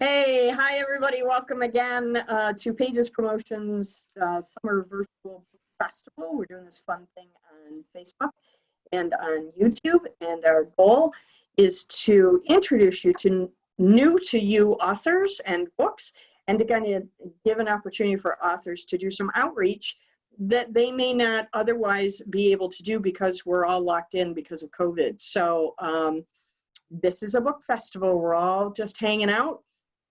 Hey, hi everybody. Welcome again to Pages Promotions Summer Virtual Festival. We're doing this fun thing on Facebook and on YouTube, and our goal is to introduce you to new to you authors and books, and to kind of give an opportunity for authors to do some outreach that they may not otherwise be able to do because we're all locked in because of COVID. So this is a book festival. We're all just hanging out,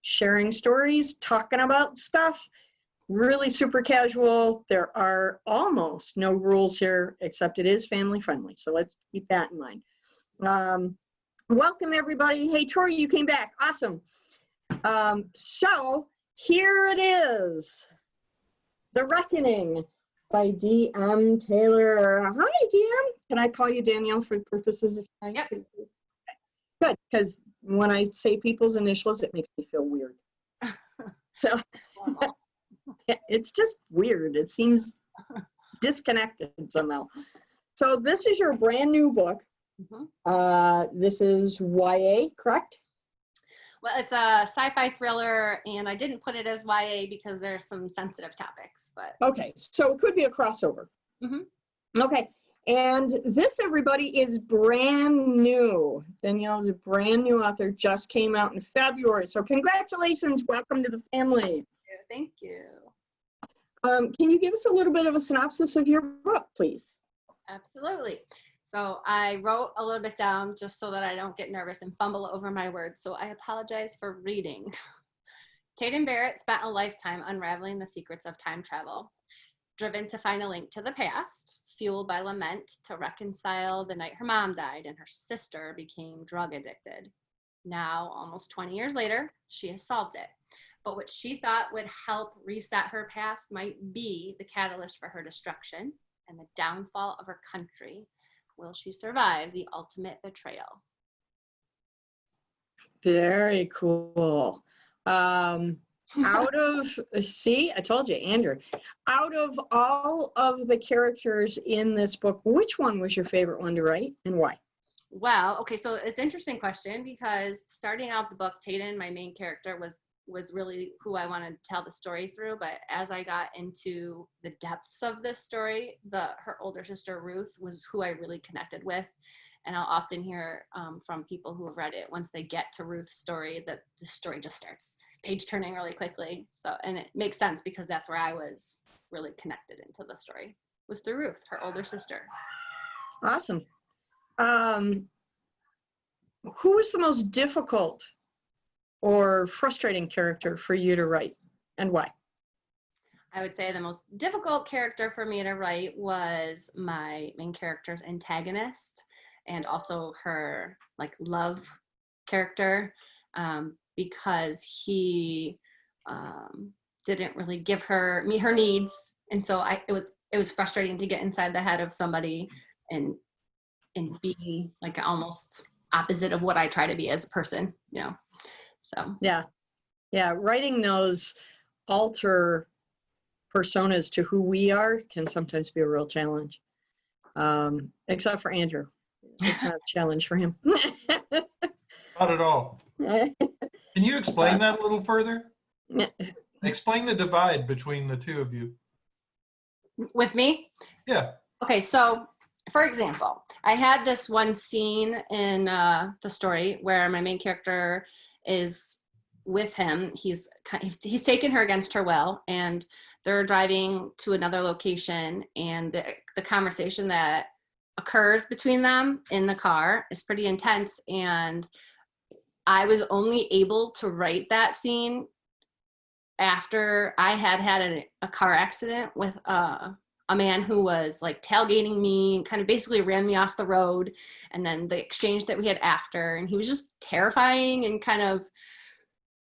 sharing stories, talking about stuff, really super casual. There are almost no rules here, except it is family friendly. So let's keep that in mind. Welcome everybody. Hey, Troy, you came back. Awesome. So here it is. The Reckoning by D.M. Taylor. Hi, D.M. Can I call you Danielle for purposes of time? Yep. Good, because when I say people's initials, it makes me feel weird. So it's just weird. It seems disconnected somehow. So this is your brand new book. This is YA, correct? Well, it's a sci-fi thriller, and I didn't put it as YA because there's some sensitive topics, but. Okay, so it could be a crossover. Okay. And this, everybody, is brand new. Danielle is a brand new author, just came out in February. So congratulations, welcome to the family. Thank you. Can you give us a little bit of a synopsis of your book, please? Absolutely. So I wrote a little bit down just so that I don't get nervous and fumble over my words. So I apologize for reading. Tatum Barrett spent a lifetime unraveling the secrets of time travel, driven to find a link to the past, fueled by lament to reconcile the night her mom died and her sister became drug addicted. Now, almost 20 years later, she has solved it. But what she thought would help reset her past might be the catalyst for her destruction and the downfall of her country. Will she survive the ultimate betrayal? Very cool. Out of, see, I told you, Andrew, out of all of the characters in this book, which one was your favorite one to write and why? Well, okay, so it's an interesting question because starting out the book, Tatum, my main character, was really who I wanted to tell the story through. But as I got into the depths of this story, her older sister, Ruth, was who I really connected with. And I'll often hear from people who have read it, once they get to Ruth's story, that the story just starts page turning really quickly. So, and it makes sense because that's where I was really connected into the story, was through Ruth, her older sister. Awesome. Who was the most difficult or frustrating character for you to write and why? I would say the most difficult character for me to write was my main character's antagonist and also her love character, because he didn't really meet her needs, and so it was frustrating to get inside the head of somebody and be like almost opposite of what I try to be as a person, So yeah, writing those alter personas to who we are can sometimes be a real challenge. Except for Andrew, it's not a challenge for him. Not at all. Can you explain that a little further? Explain the divide between the two of you. With me? Yeah. Okay, so for example, I had this one scene in the story where my main character is with him. He's taken her against her will, and they're driving to another location, and the conversation that occurs between them in the car is pretty intense, and I was only able to write that scene after I had a car accident with a man who was tailgating me and kind of basically ran me off the road, and then the exchange that we had after, and he was just terrifying and kind of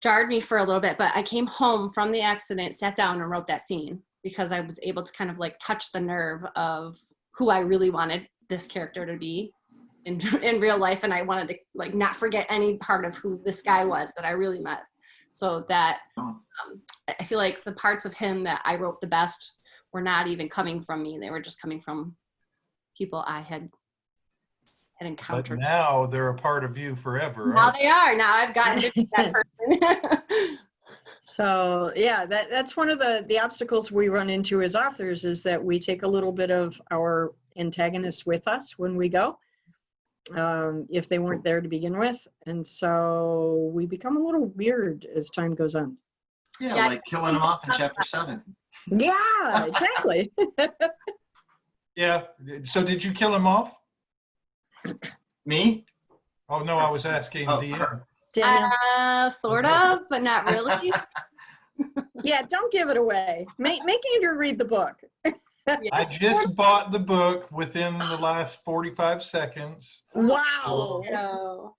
jarred me for a little bit. But I came home from the accident, sat down and wrote that scene because I was able to kind of touch the nerve of who I really wanted this character to be in real life, and I wanted to not forget any part of who this guy was that I really met. So that I feel like the parts of him that I wrote the best were not even coming from me. They were just coming from people I had had But encountered. now they're a part of you forever, Now right? they are. Now I've gotten to be that person. So yeah, that's one of the obstacles we run into as authors, is that we take a little bit of our antagonists with us when we go, if they weren't there to begin with. And so we become a little weird as time goes on. Yeah, Yeah, like killing them off in chapter 7. Yeah, exactly. Yeah. So did you kill him off? Me? Oh, no, I was asking Oh, DM. Daniel. Sort of, but not really. Yeah, don't give it away. Make Andrew read the book. I just bought the book within the last 45 seconds. Wow. No.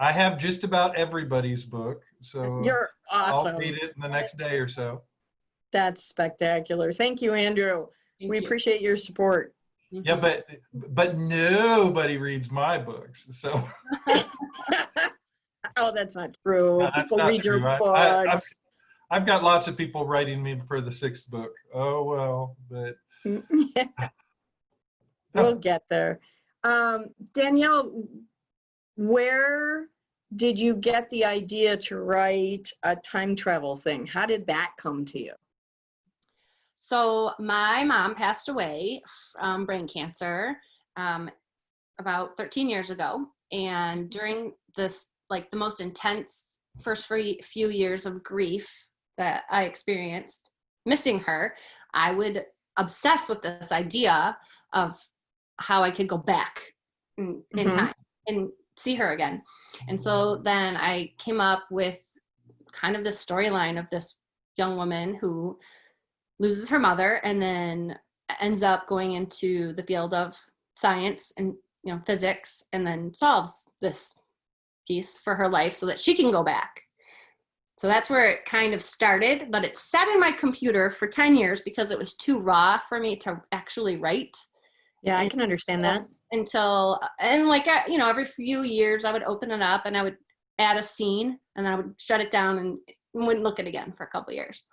I have just about everybody's book, so You're I'll awesome. read it in the next day or so. That's spectacular. Thank you, Andrew. Thank We you. appreciate your support. Yeah, but nobody reads my books, so Oh, that's not true. that's People not read your true. books. I've got lots of people writing me for the 6th book. Oh well, but We'll get there. Danielle, where did you get the idea to write a time travel thing? How did that come to you? So my mom passed away from brain cancer about 13 years ago. And during this, like the most intense first few years of grief that I experienced missing her, I would obsess with this idea of how I could go back in time and see her again. And so then I came up with kind of this storyline of this young woman who loses her mother and then ends up going into the field of science and physics, and then solves this piece for her life so that she can go back. So that's where it kind of started, but it sat in my computer for 10 years because it was too raw for me to actually write. Yeah, I can understand that. Every few years I would open it up and I would add a scene and then I would shut it down and wouldn't look at it again for a couple of years.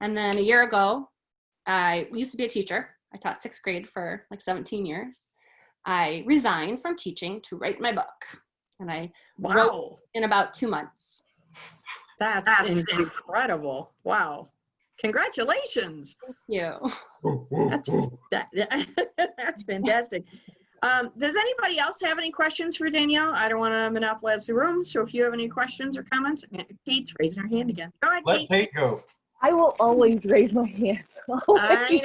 And then a year ago, I used to be a teacher. I taught 6th grade for like 17 years. I resigned from teaching to write my book. And I wrote in about 2 months. That's incredible. Wow. Congratulations. Thank you. That's fantastic. Does anybody else have any questions for Danielle? I don't want to monopolize the room, so if you have any questions or comments, Kate's raising her hand again. Go ahead, let Kate. Kate go. I will always raise my hand. I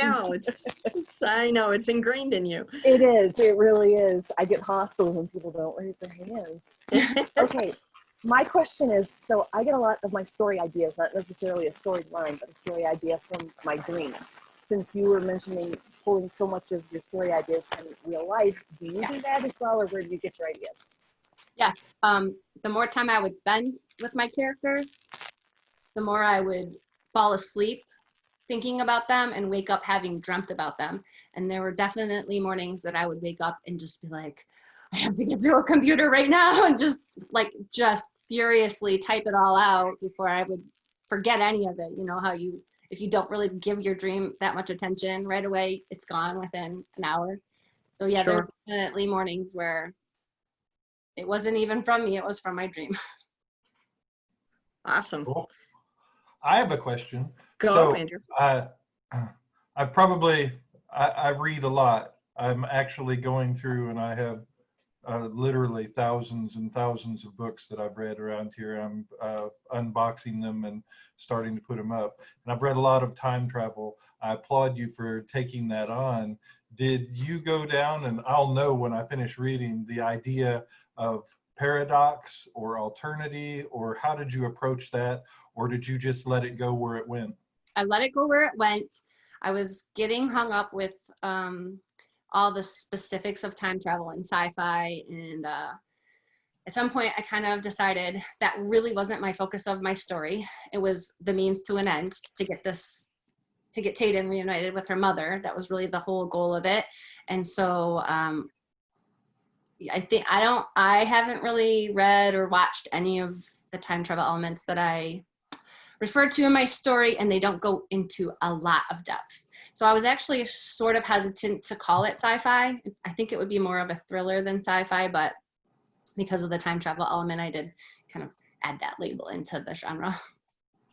know it's ingrained in you. It is. It really is. I get hostile when people don't raise their hands. Okay. My question is, so I get a lot of my story ideas, not necessarily a storyline, but a story idea from my dreams. Since you were mentioning pulling so much of your story ideas from real life, do you do that as well, or where do you get your ideas? Yes. The more time I would spend with my characters, the more I would fall asleep thinking about them and wake up having dreamt about them. And there were definitely mornings that I would wake up and just be like, I have to get to a computer right now and just furiously type it all out before I would forget any of it. You know how if you don't really give your dream that much attention right away, it's gone within an hour. So yeah, there were definitely mornings where it wasn't even from me, it was from my dream. Awesome. Cool. I have a question. Go, Andrew. I read a lot. I'm actually going through, and I have literally thousands and thousands of books that I've read around here. I'm unboxing them and starting to put them up. And I've read a lot of time travel. I applaud you for taking that on. Did you go down, and I'll know when I finish reading, the idea of paradox or alternity, or how did you approach that? Or did you just let it go where it went? I let it go where it went. I was getting hung up with all the specifics of time travel and sci-fi. And at some point I kind of decided that really wasn't my focus of my story. It was the means to an end to get Tatum reunited with her mother. That was really the whole goal of it. And so I haven't really read or watched any of the time travel elements that I referred to in my story, and they don't go into a lot of depth. So I was actually sort of hesitant to call it sci-fi. I think it would be more of a thriller than sci-fi, but because of the time travel element, I did kind of add that label into the genre.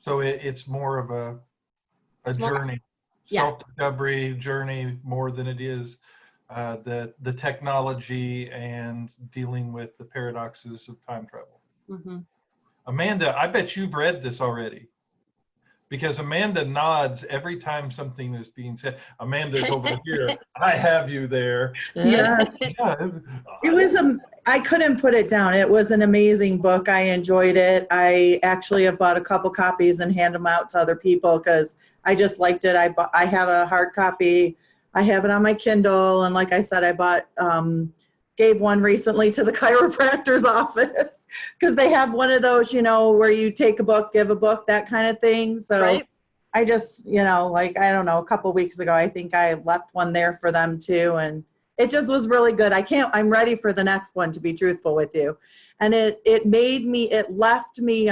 So it's more of a It's more- journey, yeah. self-discovery journey more than it is the technology and dealing with the paradoxes of time travel. Mm-hmm. Amanda, I bet you've read this already, because Amanda nods every time something is being said. Amanda's over here. I have you there. Yes, Yeah. it was I couldn't put it down. It was an amazing book. I enjoyed it. I actually have bought a couple copies and hand them out to other people because I just liked it. I have a hard copy. I have it on my Kindle, and like I said, I bought gave one recently to the chiropractor's office because they have one of those, where you take a book, give a book, that kind of thing. So Right. I just, like, I don't know, a couple weeks ago, I think I left one there for them too. And it just was really good. I'm ready for the next one, to be truthful with you. And it left me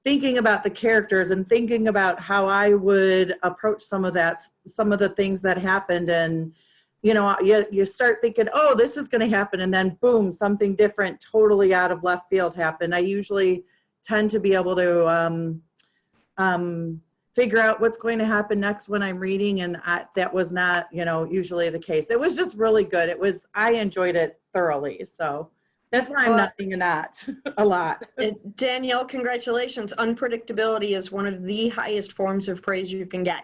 thinking about the characters and thinking about how I would approach some of the things that happened. And, you start thinking, oh, this is going to happen. And then boom, something different, totally out of left field happened. I usually tend to be able to figure out what's going to happen next when I'm reading. And that was not, usually the case. It was just really good. I enjoyed it thoroughly. So that's why I'm nodding a lot, a lot. Danielle, congratulations. Unpredictability is one of the highest forms of praise you can get.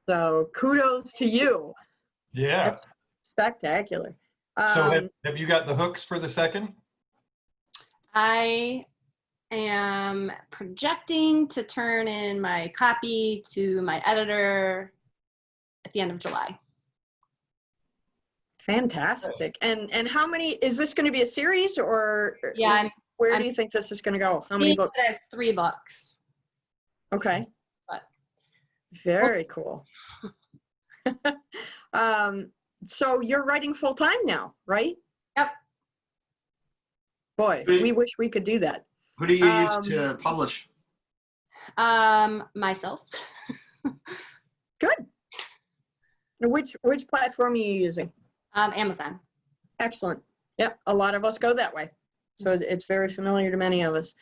So kudos to you. Yeah. That's spectacular. So have you got the hooks for the second? I am projecting to turn in my copy to my editor at the end of July. Fantastic. And how many, is this going to be a series, or Yeah, where I'm do you think this is going to go? How many books? There's 3 books. Okay. But- Very cool. So you're writing full time now, right? Yep. Boy, we wish we could do that. Who do you use to publish? Myself. Good. Which platform are you using? Amazon. Excellent. Yep, a lot of us go that way. So it's very familiar to many of us.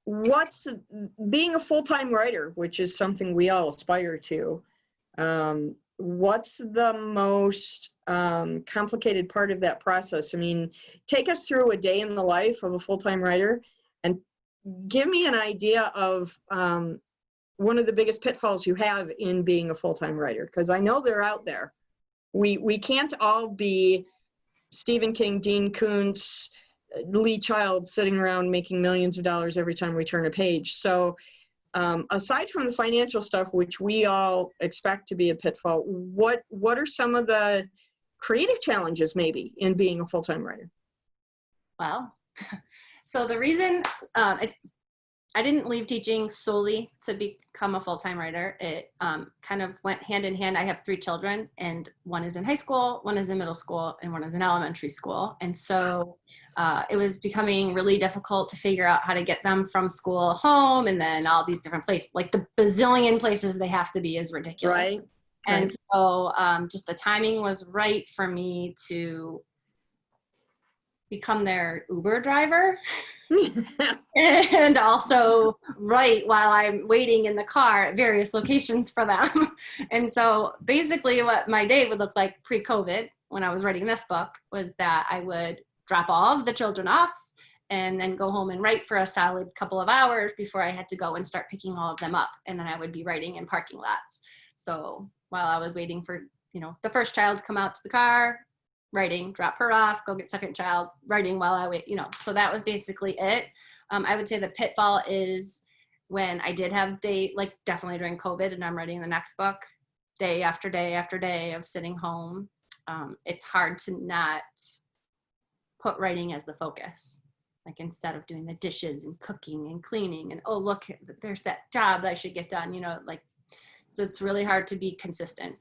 What's being a full-time writer, which is something we all aspire to, what's the most complicated part of that process? I mean, take us through a day in the life of a full-time writer and give me an idea of one of the biggest pitfalls you have in being a full-time writer, because I know they're out there. We can't all be Stephen King, Dean Koontz, Lee Child sitting around making millions of dollars every time we turn a page. So aside from the financial stuff, which we all expect to be a pitfall, what are some of the creative challenges maybe in being a full-time writer? Well, so the reason I didn't leave teaching solely to become a full-time writer. It kind of went hand in hand. I have 3 children, and one is in high school, one is in middle school, and one is in elementary school. And so it was becoming really difficult to figure out how to get them from school home, and then all these different places, like the bazillion places they have to be is ridiculous. Right. And so just the timing was right for me to become their Uber driver. And also write while I'm waiting in the car at various locations for them. And so basically what my day would look like pre-COVID when I was writing this book was that I would drop all of the children off and then go home and write for a solid couple of hours before I had to go and start picking all of them up. And then I would be writing in parking lots. So while I was waiting for, the first child to come out to the car, writing, drop her off, go get second child, writing while I wait, so that was basically it. I would say the pitfall is when I did have definitely during COVID, and I'm writing the next book, day after day after day of sitting home. It's hard to not put writing as the focus. Like instead of doing the dishes and cooking and cleaning and, oh, look, there's that job that I should get done, so it's really hard to be consistent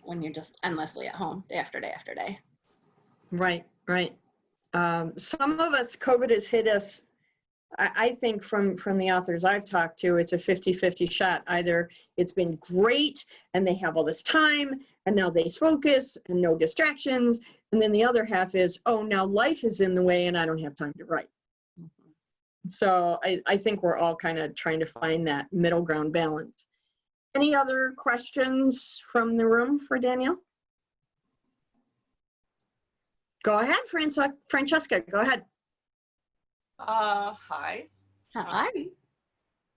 when you're just endlessly at home day after day after day. Right. Some of us, COVID has hit us I think from the authors I've talked to, it's a 50-50 shot. Either it's been great and they have all this time and now they focus and no distractions. And then the other half is, oh, now life is in the way and I don't have time to write. So I think we're all kind of trying to find that middle ground balance. Any other questions from the room for Danielle? Go ahead, Francesca, go ahead. Hi. Hi.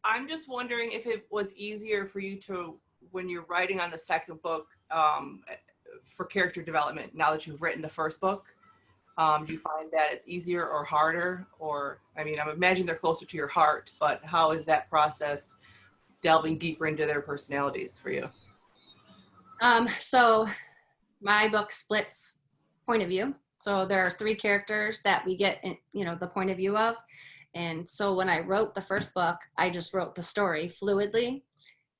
I'm just wondering if it was easier for you to, when you're writing on the second book, for character development, now that you've written the first book, do you find that it's easier or harder? Or, I mean, I'm imagining they're closer to your heart, but how is that process delving deeper into their personalities for you? So my book splits point of view. So there are 3 characters that we get, the point of view of. And so when I wrote the first book, I just wrote the story fluidly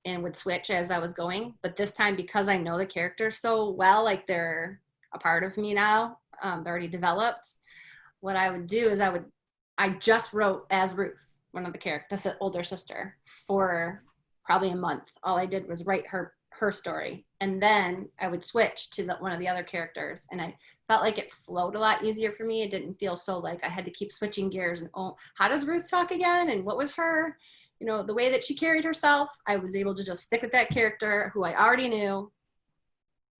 and would switch as I was going. But this time, because I know the characters so well, like they're a part of me now, they're already developed. What I would do is I just wrote as Ruth, one of the characters, the older sister, for probably a month. All I did was write her story. And then I would switch to one of the other characters. And I felt like it flowed a lot easier for me. It didn't feel so like I had to keep switching gears and, oh, how does Ruth talk again? And what was her, the way that she carried herself? I was able to just stick with that character who I already knew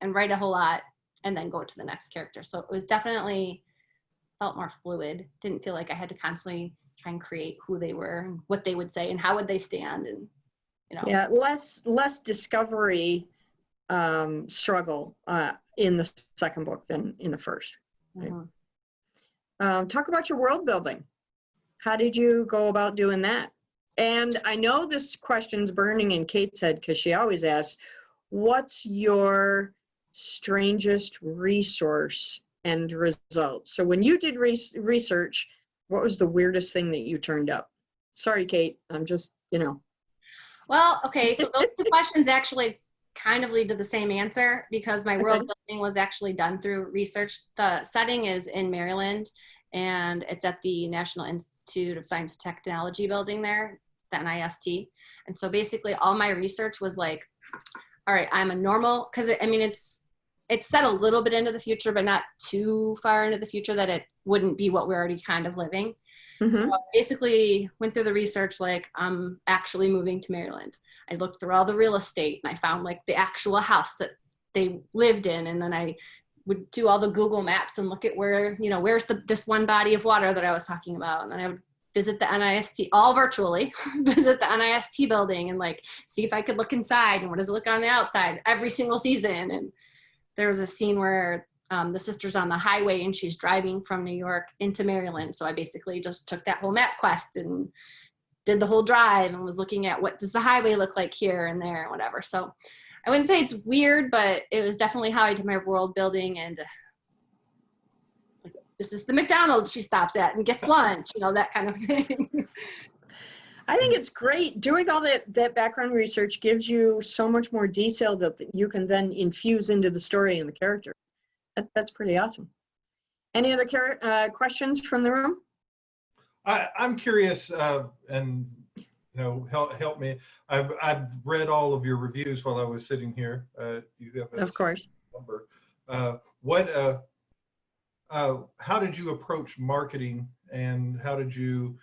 and write a whole lot and then go to the next character. So it was definitely felt more fluid. Didn't feel like I had to constantly try and create who they were and what they would say and how would they stand. And Yeah, less discovery struggle in the second book than in the first. Right? Talk about your world building. How did you go about doing that? And I know this question's burning in Kate's head because she always asks, what's your strangest resource and result? So when you did research, what was the weirdest thing that you turned up? Sorry, Kate, I'm just, Well, okay, so those 2 questions actually kind of lead to the same answer because my world building was actually done through research. The setting is in Maryland and it's at the National Institute of Science and Technology building there, the NIST. And so basically all my research was like, all right, I'm a normal, because it's set a little bit into the future, but not too far into the future that it wouldn't be what we're already kind of living. So I basically went through the research like I'm actually moving to Maryland. I looked through all the real estate and I found like the actual house that they lived in. And then I would do all the Google Maps and look at where, where's this one body of water that I was talking about. And then I would visit the NIST, all virtually, visit the NIST building and like see if I could look inside and what does it look on the outside every single season. And there was a scene where the sister's on the highway and she's driving from New York into Maryland. So I basically just took that whole map quest and did the whole drive and was looking at what does the highway look like here and there and whatever. So I wouldn't say it's weird, but it was definitely how I did my world building. And this is the McDonald's she stops at and gets lunch, that kind of thing. I think it's great. Doing all that background research gives you so much more detail that you can then infuse into the story and the character. That's pretty awesome. Any other questions from the room? I'm curious, and help me. I've read all of your reviews while I was sitting here. You have Of course. Number. How did you approach marketing, and how did you?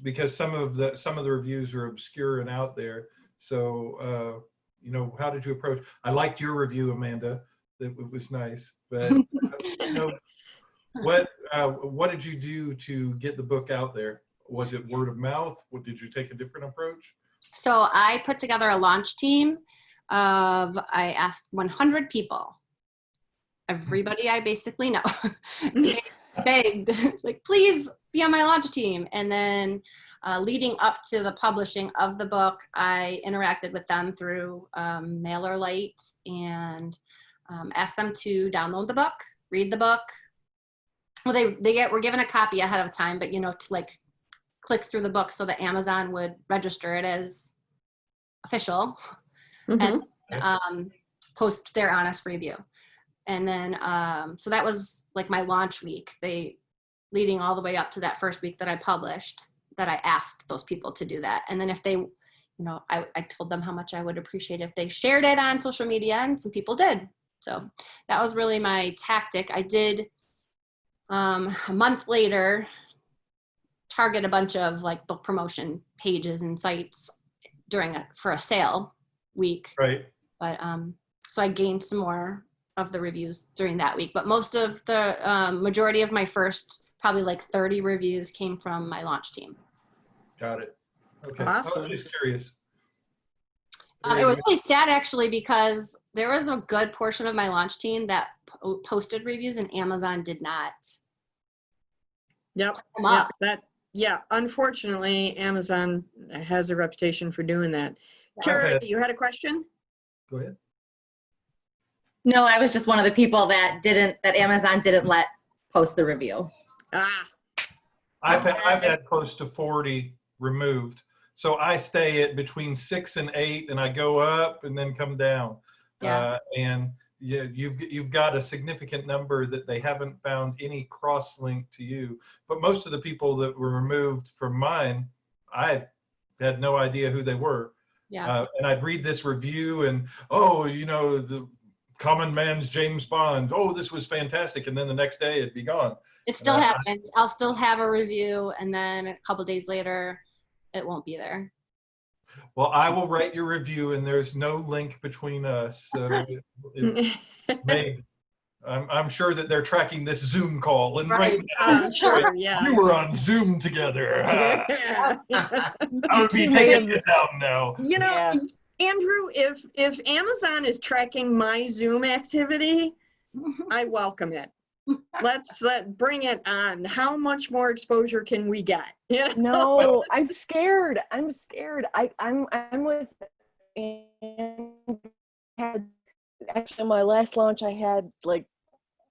Because some of the reviews are obscure and out there. So how did you approach? I liked your review, Amanda. It was nice, but what did you do to get the book out there? Was it word of mouth? Did you take a different approach? So I put together a launch team I asked 100 people, everybody I basically know, begged, like, please be on my launch team. And then leading up to the publishing of the book, I interacted with them through MailerLite and asked them to download the book, read the book. Well, they were given a copy ahead of time, but to like click through the book so that Amazon would register it as official and post their honest review. And then so that was like my launch week. They leading all the way up to that first week that I published, that I asked those people to do that. And then if they, you know, I told them how much I would appreciate if they shared it on social media, and some people did. So that was really my tactic. I did a month later target a bunch of like book promotion pages and sites for a sale week. Right. But so I gained some more of the reviews during that week. But most of the majority of my first probably like 30 reviews came from my launch team. Got it. Okay. Awesome. I was just curious. It was really sad actually, because there was a good portion of my launch team that posted reviews and Amazon did not. Yep. Come up. Unfortunately, Amazon has a reputation for doing that. Kara, you had a question? Go ahead. No, I was just one of the people that Amazon didn't let post the review. I've had close to 40 removed. So I stay at between 6 and 8, and I go up and then come down. Yeah. And yeah, you've got a significant number that they haven't found any cross-link to you. But most of the people that were removed from mine, I had no idea who they were. Yeah. And I'd read this review and, oh, you know, the common man's James Bond. Oh, this was fantastic. And then the next day it'd be gone. It still happens. I'll still have a review, and then a couple days later, it won't be there. Well, I will write your review, and there's no link between us. So I'm sure that they're tracking this Zoom call, and right now, Sure, yeah. we were on Zoom together. I would be taking it down now. You know, Andrew, if Amazon is tracking my Zoom activity, I welcome it. Let's bring it on. How much more exposure can we get? Yeah. No, I'm scared. I'm with. And actually, my last launch, I had like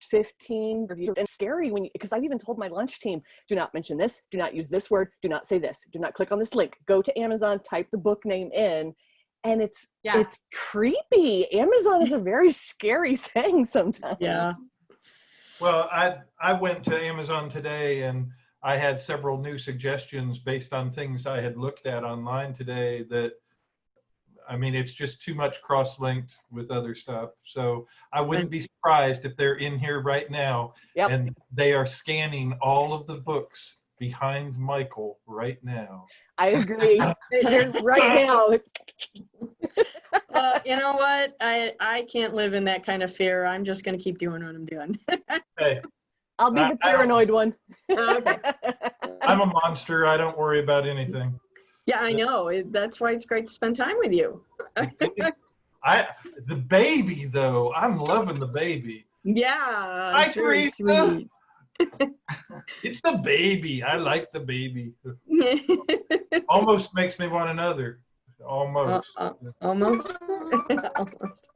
15 reviews. And it's scary because I've even told my launch team, do not mention this, do not use this word, do not say this, do not click on this link. Go to Amazon, type the book name in. And it's creepy. Amazon is a very scary thing sometimes. Yeah. Well, I went to Amazon today, and I had several new suggestions based on things I had looked at online today that, I mean, it's just too much cross-linked with other stuff. So I wouldn't be surprised if they're in here right now and they are scanning all of the books behind Michael right now. I agree. They're right now. You know what? I can't live in that kind of fear. I'm just going to keep doing what I'm doing. Hey, I'll be the paranoid one. Okay. I'm a monster. I don't worry about anything. Yeah, I know. That's why it's great to spend time with you. The baby, though, I'm loving the baby. Yeah. Hi, very Teresa. sweet. It's the baby. I like the baby. Almost makes me want another. Almost. Almost. Almost.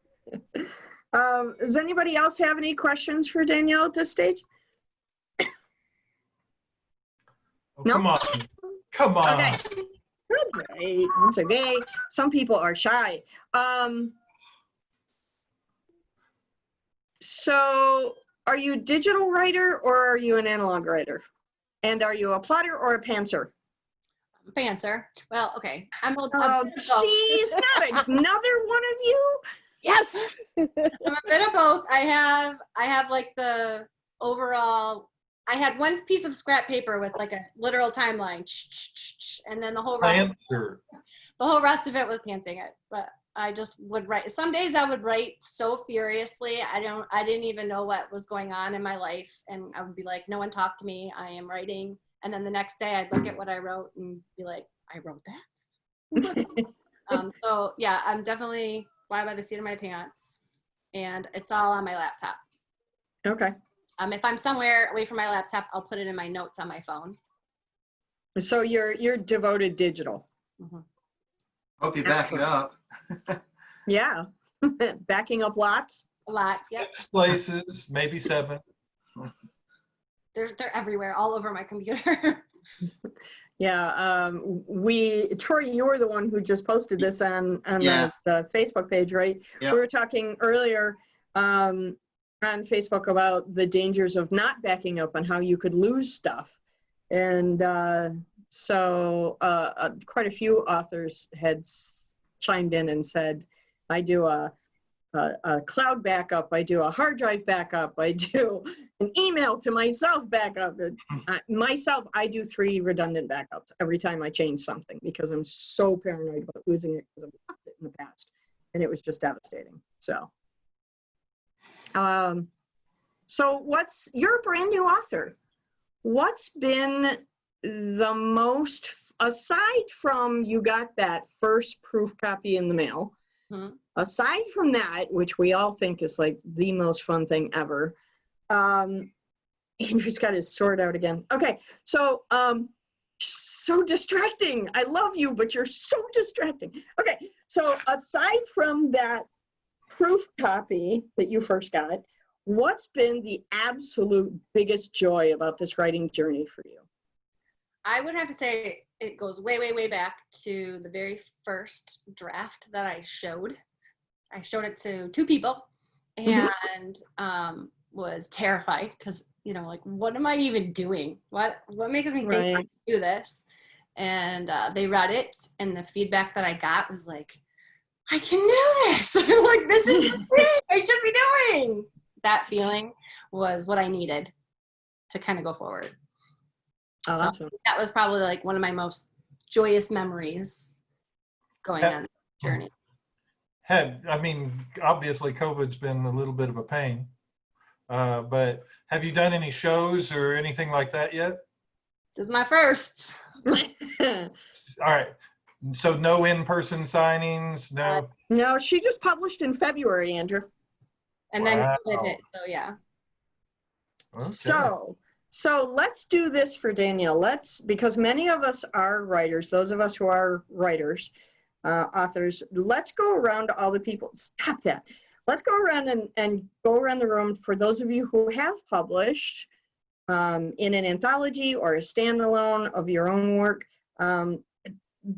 Does anybody else have any questions for Danielle at this stage? Oh, No? come on. Come on. Okay. That's right. It's okay. Some people are shy. So are you a digital writer or are you an analog writer? And are you a plotter or a pantser? Pantser. Well, okay. I'm Oh, geez, not another one of you? Yes. I'm a bit of both. I have like the overall, I had one piece of scrap paper with like a literal timeline, and then the whole rest of it was pantsing it. But I just would write. Some days I would write so furiously. I didn't even know what was going on in my life, and I would be like, no one talk to me. I am writing. And then the next day I'd look at what I wrote and be like, I wrote that. So yeah, I'm definitely fly by the seat of my pants, and it's all on my laptop. Okay. If I'm somewhere away from my laptop, I'll put it in my notes on my phone. So you're devoted digital. Mm-hmm. Hope you back it up. Yeah. Backing up lots. Lots, yep. 6 places, maybe 7. They're everywhere, all over my computer. Yeah. Troy, you were the one who just posted this on the Facebook page, right? Yeah. We were talking earlier. on Facebook about the dangers of not backing up and how you could lose stuff. And so quite a few authors had chimed in and said, I do a cloud backup, I do a hard drive backup, I do an email to myself backup. Myself, I do 3 redundant backups every time I change something because I'm so paranoid about losing it because I've lost it in the past and it was just devastating. So, you're a brand new author. What's been the most, aside from you got that first proof copy in the mail, aside from that, which we all think is like the most fun thing ever, Andrew's got his sword out again. Okay, so distracting. I love you, but you're so distracting. Okay, so aside from that proof copy that you first got, what's been the absolute biggest joy about this writing journey for you? I would have to say it goes way, way, way back to the very first draft that I showed. I showed it to 2 people and was terrified because, you know, like, what am I even doing? What makes me think I can do this? And they read it, and the feedback that I got was like, I can do this. Like, this is the thing I should be doing. That feeling was what I needed to kind of go forward. Awesome. So that was probably like one of my most joyous memories going on the journey. I mean, obviously COVID's been a little bit of a pain, but have you done any shows or anything like that yet? This is my first. All right. So no in-person signings, no? No, she just published in February, Andrew. And then COVID hit, so yeah. Okay. So let's do this for Danielle. Because many of us are writers, those of us who are writers, authors, let's go around to all the people. Stop that. Let's go around and go around the room for those of you who have published in an anthology or a standalone of your own work.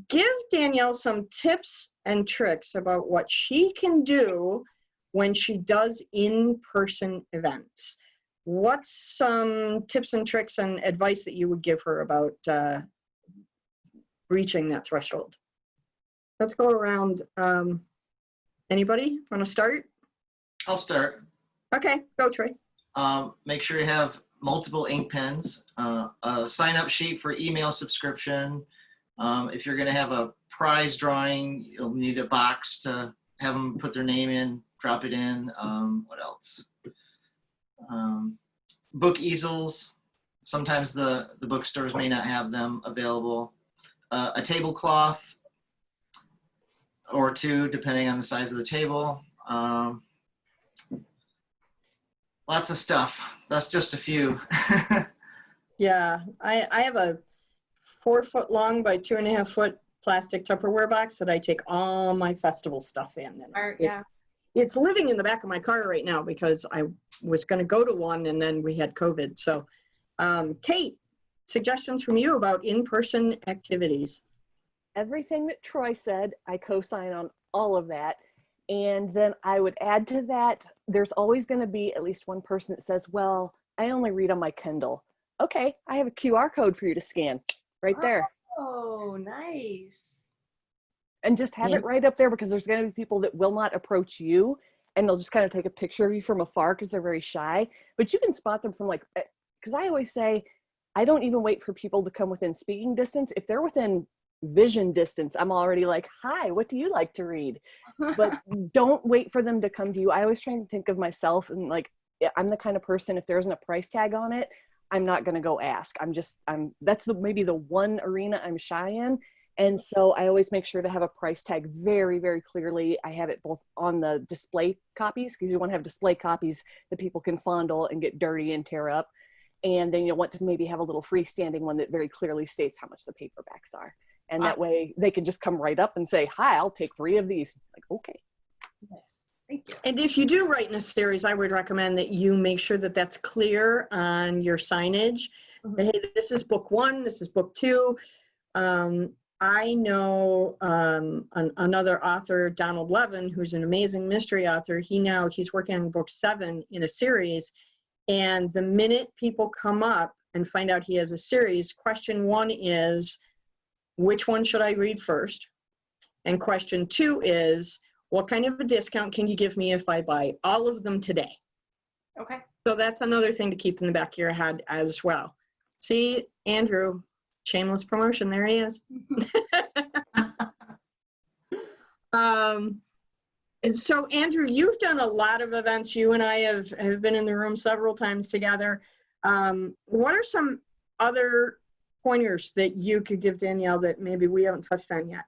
Give Danielle some tips and tricks about what she can do when she does in-person events. What's some tips and tricks and advice that you would give her about reaching that threshold? Let's go around. Anybody want to start? I'll start. Okay, go Trey. Make sure you have multiple ink pens, a sign-up sheet for email subscription. If you're going to have a prize drawing, you'll need a box to have them put their name in, drop it in. What else? Book easels. Sometimes the bookstores may not have them available. A tablecloth or 2, depending on the size of the table. Lots of stuff. That's just a few. Yeah, I have a 4-foot long by 2.5-foot plastic Tupperware box that I take all my festival stuff in. And it's living in the back of my car right now because I was going to go to one and then we had COVID. So, Kate, suggestions from you about in-person activities? Everything that Troy said, I co-sign on all of that. And then I would add to that, there's always going to be at least one person that says, well, I only read on my Kindle. Okay, I have a QR code for you to scan right there. Oh, nice. And just have it right up there because there's going to be people that will not approach you and they'll just kind of take a picture of you from afar because they're very shy. But you can spot them from like, because I always say, I don't even wait for people to come within speaking distance. If they're within vision distance, I'm already like, hi, what do you like to read? But don't wait for them to come to you. I always try to think of myself and like, I'm the kind of person, if there isn't a price tag on it, I'm not going to go ask. That's maybe the one arena I'm shy in. And so I always make sure to have a price tag very, very clearly. I have it both on the display copies, because you want to have display copies that people can fondle and get dirty and tear up. And then you'll want to maybe have a little freestanding one that very clearly states how much the paperbacks are. And that way they can just come right up and say, hi, I'll take 3 of these. Like, okay. Yes, thank you. And if you do write in a series, I would recommend that you make sure that that's clear on your signage. That, hey, this is book 1, this is book 2. I know another author, Donald Levin, who's an amazing mystery author. He's working on book 7 in a series. And the minute people come up and find out he has a series, question 1 is, which one should I read first? And question 2 is, what kind of a discount can you give me if I buy all of them today? Okay. So that's another thing to keep in the back of your head as well. See, Andrew, shameless promotion, there he is. And so Andrew, you've done a lot of events. You and I have been in the room several times together. What are some other pointers that you could give Danielle that maybe we haven't touched on yet?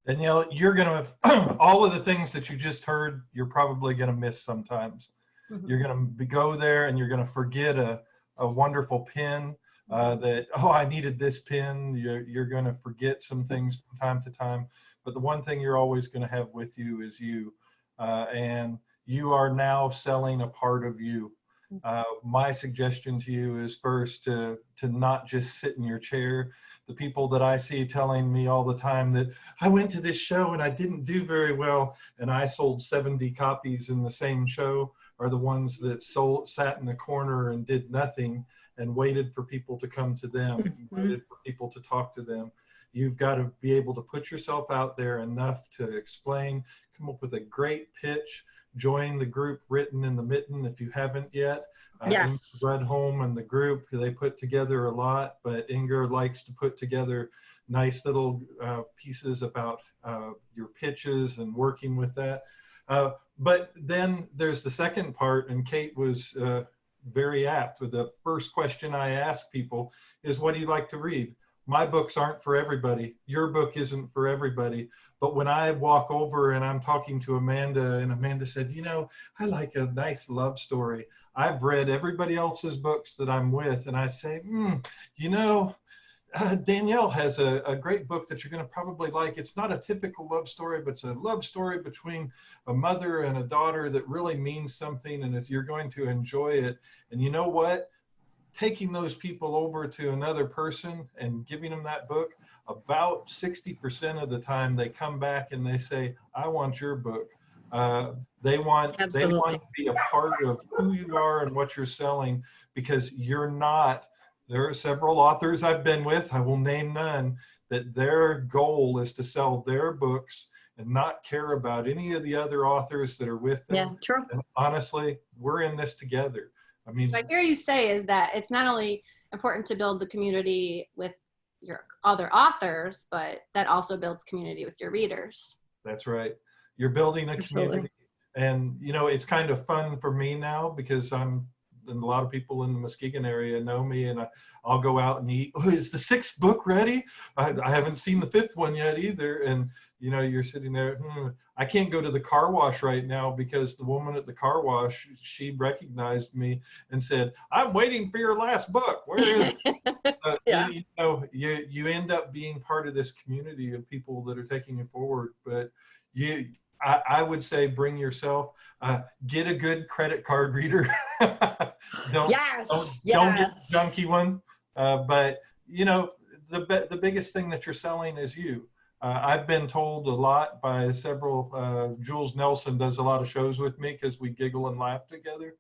Danielle, you're going to, all of the things that you just heard, you're probably going to miss sometimes. Mhm. You're going to go there and you're going to forget a wonderful pin that, oh, I needed this pin. You're going to forget some things from time to time. But the one thing you're always going to have with you is you. And you are now selling a part of you. My suggestion to you is first to not just sit in your chair. The people that I see telling me all the time that I went to this show and I didn't do very well and I sold 70 copies in the same show are the ones that sat in the corner and did nothing and waited for people to come to them, waited for people to talk to them. You've got to be able to put yourself out there enough to explain, come up with a great pitch, join the group Written in the Mitten if you haven't yet. Yes. Redholm and the group, they put together a lot, but Inger likes to put together nice little pieces about your pitches and working with that. But then there's the second part, and Kate was very apt. The first question I ask people is, what do you like to read? My books aren't for everybody. Your book isn't for everybody. But when I walk over and I'm talking to Amanda, and Amanda said, you know, I like a nice love story. I've read everybody else's books that I'm with, and I say, you know, Danielle has a great book that you're going to probably like. It's not a typical love story, but it's a love story between a mother and a daughter that really means something, and if you're going to enjoy it. And you know what? Taking those people over to another person and giving them that book, about 60% of the time they come back and they say, I want your book. They want to be a part of who you are and what you're selling, because you're not. There are several authors I've been with, I will name none, that their goal is to sell their books and not care about any of the other authors that are with them. Yeah, true. And honestly, we're in this together. I mean, What I hear you say is that it's not only important to build the community with your other authors, but that also builds community with your readers. that's right. You're building a community. And, you know, it's kind of fun for me now because and a lot of people in the Muskegon area know me, and I'll go out and eat. Oh, is the 6th book ready? I haven't seen the 5th one yet either. And, you know, you're sitting there, I can't go to the car wash right now because the woman at the car wash, she recognized me and said, I'm waiting for your last book. Where is it? Yeah. You know, you end up being part of this community of people that are taking you forward. But I would say bring yourself, get a good credit card reader. don't get a junky one. But, you know, the biggest thing that you're selling is you. I've been told a lot by several, Jules Nelson does a lot of shows with me because we giggle and laugh together.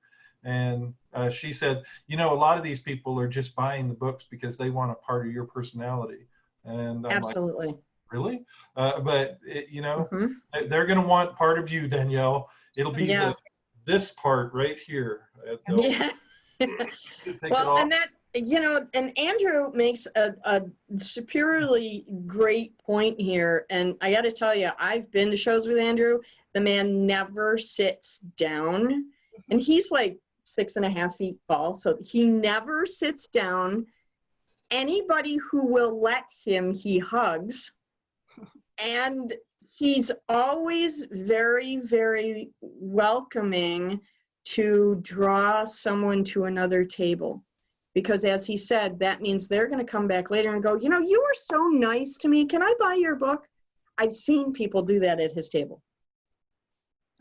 And she said, you know, a lot of these people are just buying the books because they want a part of your personality. And I'm Absolutely. like, really? But you know, they're going to want part of you, Danielle. It'll be this part right here. Yeah. Well, and that, you know, and Andrew makes a superiorly great point here. And I got to tell you, I've been to shows with Andrew. The man never sits down, and he's like 6.5 feet tall, so he never sits down. Anybody who will let him, he hugs. And he's always very, very welcoming to draw someone to another table. Because as he said, that means they're going to come back later and go, you know, you were so nice to me. Can I buy your book? I've seen people do that at his table.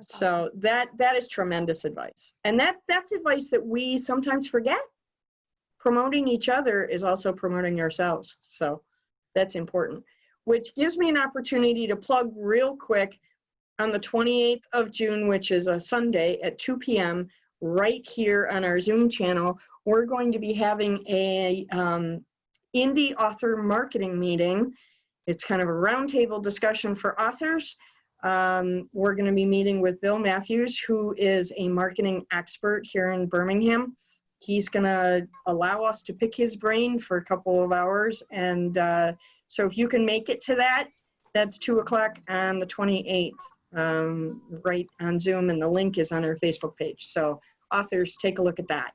So that is tremendous advice. And that's advice that we sometimes forget. Promoting each other is also promoting ourselves. So that's important. which gives me an opportunity to plug real quick on the 28th of June, which is a Sunday at 2 p.m. right here on our Zoom channel. We're going to be having a indie author marketing meeting. It's kind of a roundtable discussion for authors. We're going to be meeting with Bill Matthews, who is a marketing expert here in Birmingham. He's going to allow us to pick his brain for a couple of hours. And so if you can make it to that, that's 2 o'clock on the 28th, right on Zoom, and the link is on our Facebook page. So authors, take a look at that.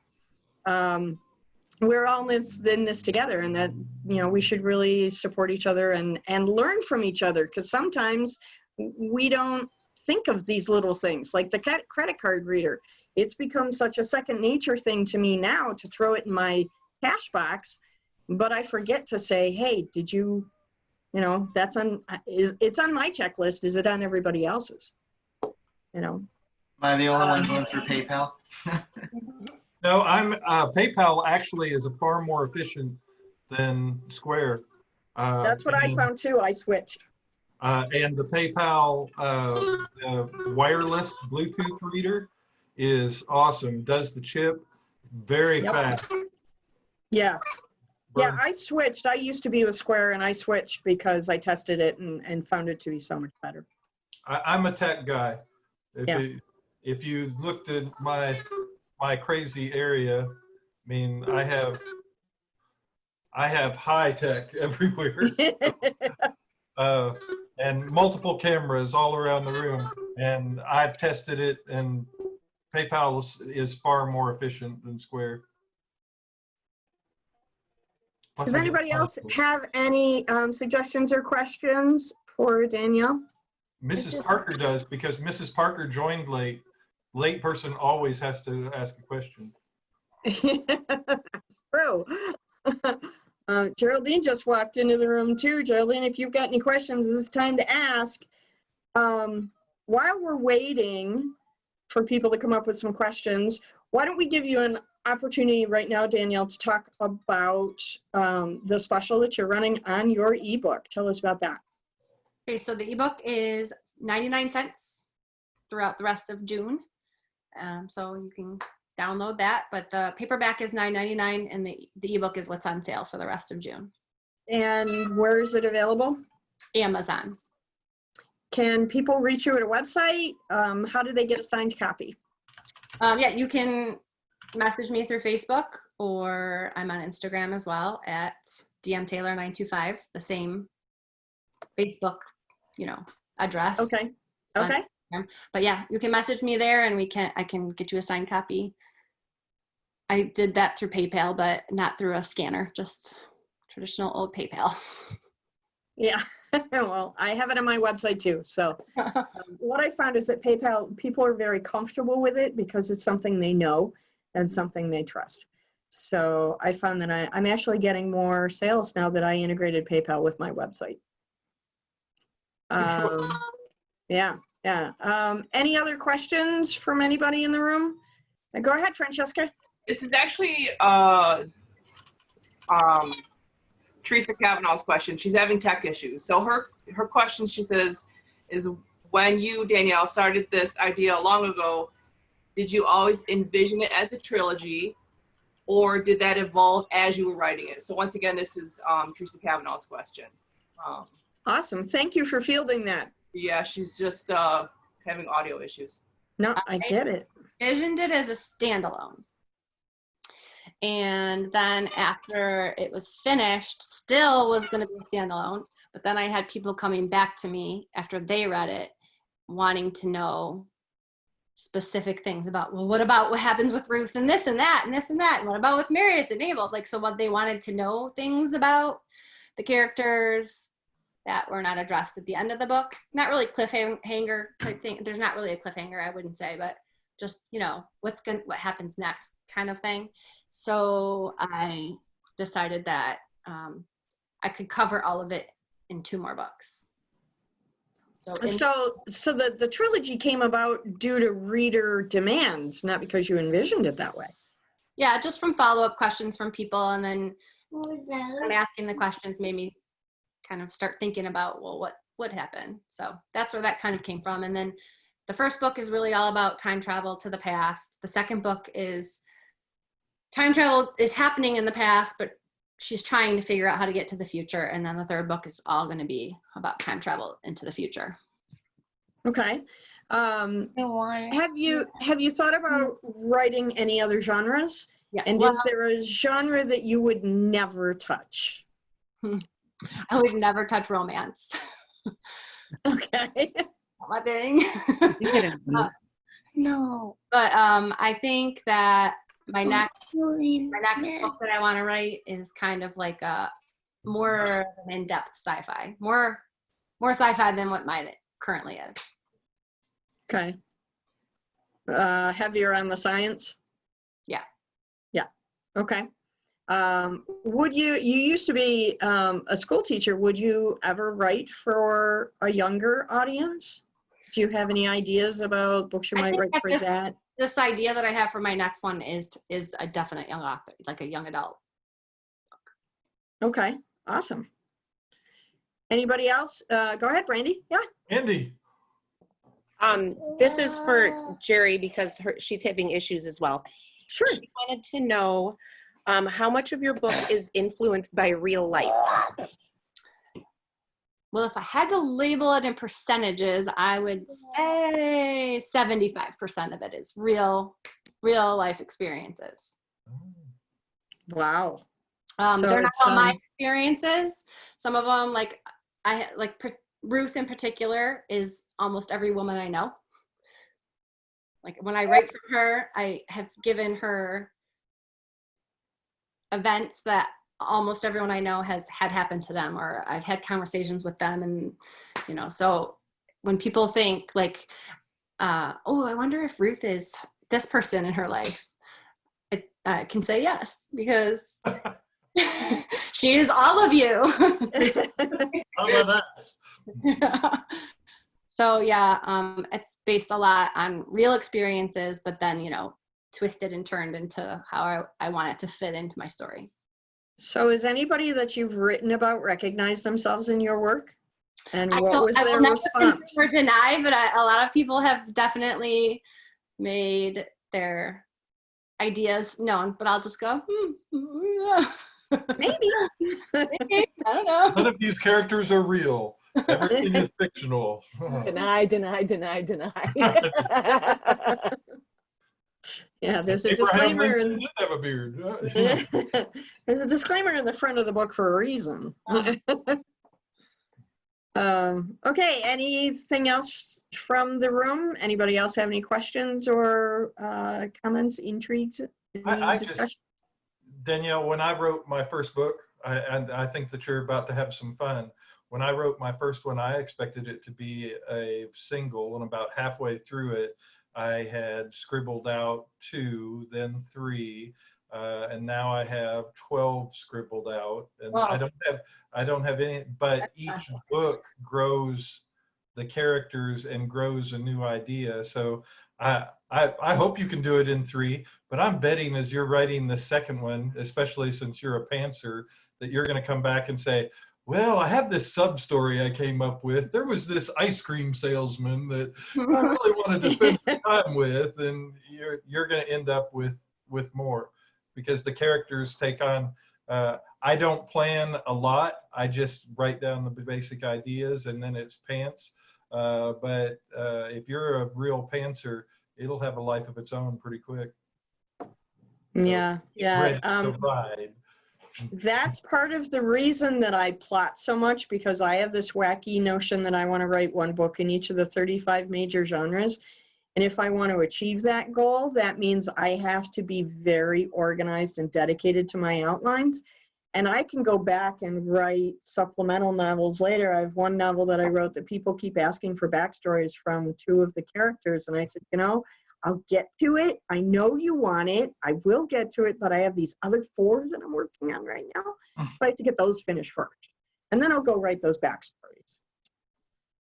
We're all in this together, and that, you know, we should really support each other and learn from each other, because sometimes we don't think of these little things, like the credit card reader. It's become such a second nature thing to me now to throw it in my cash box, but I forget to say, hey, did you, you know, it's on my checklist. Is it on everybody else's? You know. Am I the only one going through PayPal? No, I'm PayPal actually is a far more efficient than Square. That's what I found too. I switched. And the PayPal wireless Bluetooth reader is awesome. Does the chip very fast. Yeah. Yeah, I switched. I used to be with Square, and I switched because I tested it and found it to be so much better. I'm a tech guy. If you looked at my crazy area, I mean, I have high tech everywhere. And multiple cameras all around the room, and I've tested it, and PayPal is far more efficient than Square. Plus, Does I get anybody else points. have any suggestions or questions for Danielle? Mrs. Parker does, because Mrs. Parker joined late. Late person always has to ask a question. That's true. Geraldine just walked into the room too. Geraldine, if you've got any questions, this is time to ask. While we're waiting for people to come up with some questions, why don't we give you an opportunity right now, Danielle, to talk about the special that you're running on your ebook. Tell us about that. Okay, so the ebook is 99 cents throughout the rest of June. So you can download that, but the paperback is $9.99 and the ebook is what's on sale for the rest of June. And where is it available? Amazon. Can people reach you at a website? How do they get a signed copy? Yeah, you can message me through Facebook, or I'm on Instagram as well at dmtaylor925, the same Facebook, address. Okay. So Okay. But yeah, you can message me there, and I can get you a signed copy. I did that through PayPal, but not through a scanner, just traditional old PayPal. Yeah. Well, I have it on my website too. So what I found is that PayPal, people are very comfortable with it because it's something they know and something they trust. So I found that I'm actually getting more sales now that I integrated PayPal with my website. Yeah. Any other questions from anybody in the room? Go ahead, Francesca. This is actually Teresa Kavanaugh's question. She's having tech issues. So her question, she says, is when you, Danielle, started this idea long ago, did you always envision it as a trilogy, or did that evolve as you were writing it? So once again, this is Teresa Kavanaugh's question. Awesome. Thank you for fielding that. Yeah, she's just having audio issues. No, I get it. Envisioned it as a standalone. And then after it was finished, still was going to be a standalone. But then I had people coming back to me after they read it, wanting to know specific things about, well, what about what happens with Ruth and this and that and this and that? And what about with Marius and Abel? Like, so what they wanted to know things about the characters that were not addressed at the end of the book. Not really cliffhanger type thing. There's not really a cliffhanger, I wouldn't say, but just, what happens next kind of thing. So I decided that I could cover all of it in 2 more books. So the trilogy came about due to reader demands, not because you envisioned it that way. Yeah, just from follow-up questions from people, and then I'm asking the questions made me kind of start thinking about, well, what would happen? So that's where that kind of came from. And then the first book is really all about time travel to the past. The second book is time travel is happening in the past, but she's trying to figure out how to get to the future. And then the third book is all going to be about time travel into the future. Okay. Have you thought about writing any other genres? Yeah. And Well, is there a genre that you would never touch? I would never touch romance. Okay. Not my thing. No. But I think that my next book that I want to write is kind of like a more in-depth sci-fi, more sci-fi than what mine currently is. Okay. Heavier on the science? Yeah. Yeah. Okay. You used to be a school teacher. Would you ever write for a younger audience? Do you have any ideas about books you might write for that? This idea that I have for my next one is a definite young author, like a young adult. Okay. Awesome. Anybody else? Go ahead, Brandy. Yeah. Andy. This is for Jerry because she's having issues as well. Sure. She wanted to know how much of your book is influenced by real life? Well, if I had to label it in percentages, I would say 75% of it is real life experiences. Wow. They're not all my experiences. Some of them, like Ruth in particular, is almost every woman I know. Like when I write for her, I have given her events that almost everyone I know has had happen to them, or I've had conversations with them. And, so when people think like, oh, I wonder if Ruth is this person in her life, I can say yes, because she is all of you. All of us. So yeah, it's based a lot on real experiences, but then, twisted and turned into how I want it to fit into my story. So has anybody that you've written about recognized themselves in your work? And I what was will their never response? confirm or deny, but a lot of people have definitely made their ideas known, but I'll just go, Maybe. I don't know. None of these characters are real. Everything is fictional. Deny. Yeah, there's a Abraham disclaimer. Lincoln did have a beard. There's a disclaimer in the front of the book for a reason. Okay, anything else from the room? Anybody else have any questions or comments, intrigues, any discussion? Danielle, when I wrote my first book, and I think that you're about to have some fun. When I wrote my first one, I expected it to be a single, and about halfway through it, I had scribbled out 2, then 3, and now I have 12 scribbled out. And wow. I don't have any, but each book grows the characters and grows a new idea. So I hope you can do it in 3, but I'm betting as you're writing the second one, especially since you're a pantser, that you're going to come back and say, well, I have this sub story I came up with. There was this ice cream salesman that I really wanted to spend some time with, and you're going to end up with more, because the characters take on. I don't plan a lot. I just write down the basic ideas, and then it's pants. But if you're a real pantser, it'll have a life of its own pretty quick. Yeah, yeah. Ride. That's part of the reason that I plot so much, because I have this wacky notion that I want to write one book in each of the 35 major genres. And if I want to achieve that goal, that means I have to be very organized and dedicated to my outlines. And I can go back and write supplemental novels later. I have one novel that I wrote that people keep asking for backstories from 2 of the characters. And I said, I'll get to it. I know you want it. I will get to it, but I have these other 4 that I'm working on right now. So I have to get those finished first. And then I'll go write those backstories.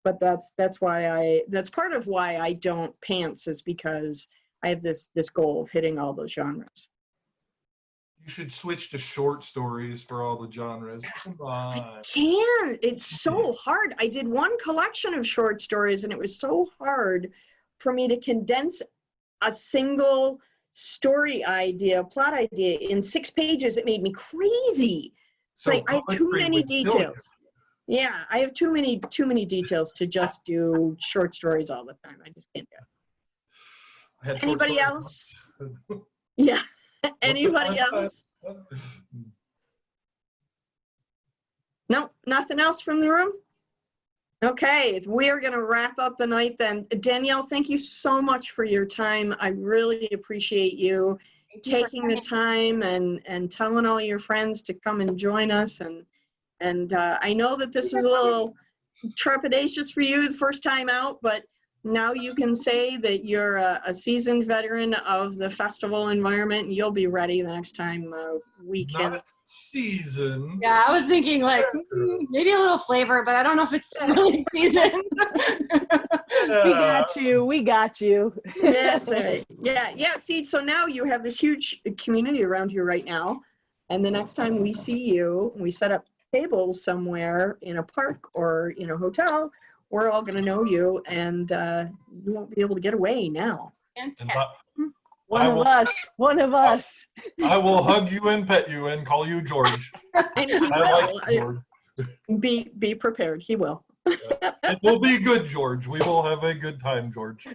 But that's part of why I don't pants, is because I have this goal of hitting all those genres. You should switch to short stories for all the genres. Come on. It's so hard. I did one collection of short stories, and it was so hard for me to condense a single story idea, plot idea in 6 pages. It made me crazy. It's So like I have too poetry many would kill you. details. Yeah, I have too many details to just do short stories all the time. I just can't do it. I had short Anybody stories. else? Yeah. Anybody else? No, nothing else from the room? Okay, we are going to wrap up the night then. Danielle, thank you so much for your time. I really appreciate you taking the time and telling all your friends to come and join us. And I know that this was a little trepidatious for you the first time out, but now you can say that you're a seasoned veteran of the festival environment, and you'll be ready the next time we can. Not seasoned. Yeah, I was thinking like maybe a little flavor, but I don't know if it's really seasoned. We got you. We got you. That's right. Yeah. See, so now you have this huge community around you right now, and the next time we see you, we set up tables somewhere in a park or in a hotel, we're all going to know you, and you won't be able to get away now. Fantastic. One of us. I will hug you and pet you and call you George. And he I will. like George. Be prepared. He will. It will be good, George. We will have a good time, George.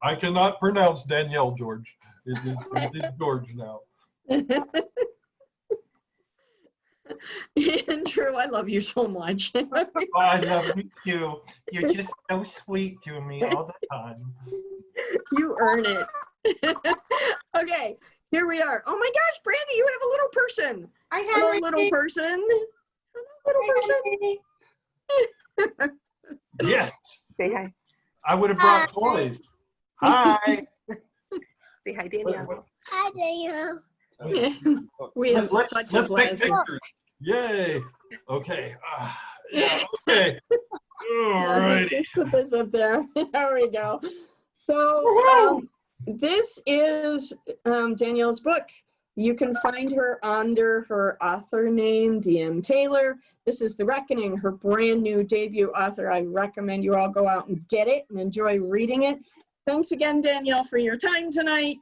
I cannot pronounce Danielle George. It is George now. Andrew, I love you so much. I love you too. You're just so sweet to me all the time. You earn it. Okay, here we are. Oh my gosh, Brandy, you have a little person. Hello, little person. Hello, little person. Yes. Say hi. I would have brought toys. Hi. Say hi, Danielle. Hi, Danielle. Yeah, we have such a let's take blast. pictures. Yay. Okay. Yeah, okay. All Let's right. just put this up there. There we go. So this is Danielle's book. You can find her under her author name, DM Taylor. This is The Reckoning, her brand new debut author. I recommend you all go out and get it and enjoy reading it. Thanks again, Danielle, for your time tonight.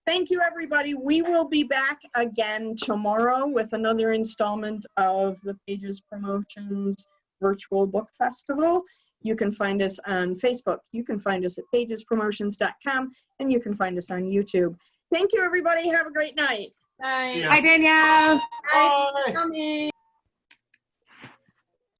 Thank you, everybody. We will be back again tomorrow with another installment of the Pages Promotions Virtual Book Festival. You can find us on Facebook. You can find us at pagespromotions.com, and you can find us on YouTube. Thank you, everybody. Have a great night. Bye. Yeah. Hi, Danielle. Bye. Coming.